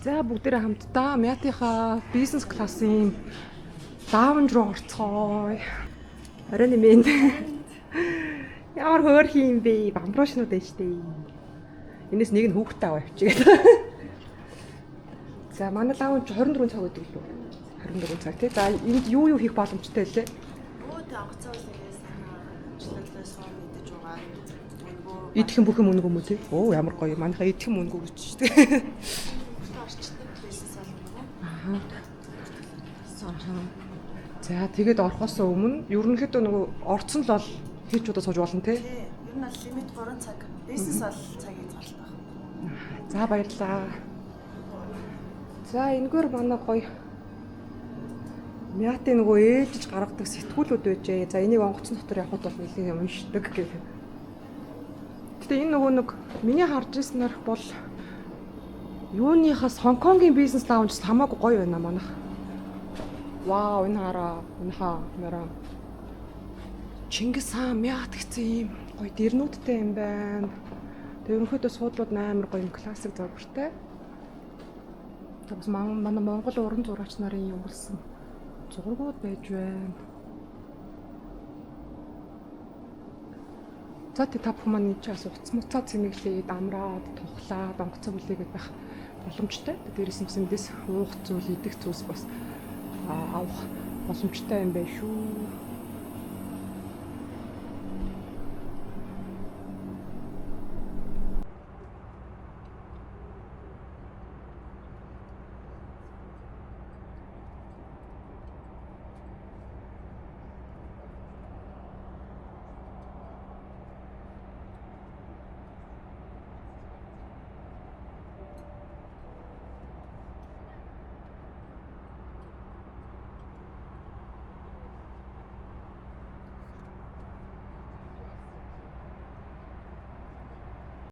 За бүгдээрээ хамтдаа Мятийнхаа бизнес классын даавн руу орцгоё. Оройн минь. Ямар хөөрх юм бэ? Бамбуушнууд ээж дээ. Энэс нэг нь хүүхдээ аваа явчихъя. За манай даавн 24 цаг өгдөг лөө. 24 цаг тий. За энд юу хийх боломжтой лээ? Өөдөө онгоцоо үлээс члэлээс хоо мэдэж байгаа. Идэхэн бүх юм үнэгүй мүү тий? Оо ямар гоё. Манайхаа идэхэн үнэгүй гэж шүү дээ. За тэгээд орохоос өмнө ерөнхийдөө нөгөө орцсон л бол хийж удаа сууж болно тий. Ер нь бол лимит 3 цаг. Бизнес бол цагийг зарлах. За баярлалаа. За энэгээр манай гоё Мяти нөгөө ээлжиж гаргадаг сэтгүүлүүд байжээ. За энийг онгоцон дотор явахд бол нэлээд уншдаг гэх. Гэтэ энэ нөгөө нэг миний харж ирснээр бол юуныхаас Хонконгийн бизнес лаунж хамаагүй гоё байна манайх. Вау, энэ хараа, энэ хаа нэраа. Чингис хаан Мят гэсэн ийм гоё дэрнүүдтэй юм байна. Тэг ерөнхийдөө суудлууд амар гоё юм классик зургтай. Тэгс манай Монгол уран зурагч нарын юмсан зургууд байж байна. За тэ та бүхэн маань чаас уц муцаа цэмэглээд амраад тухлаад онгоцоо бүлээгээд байх боломжтой. Дээрээс юмсэндээс уух зүйл, идэх зүйлс бас авах боломжтой юм байна шүү.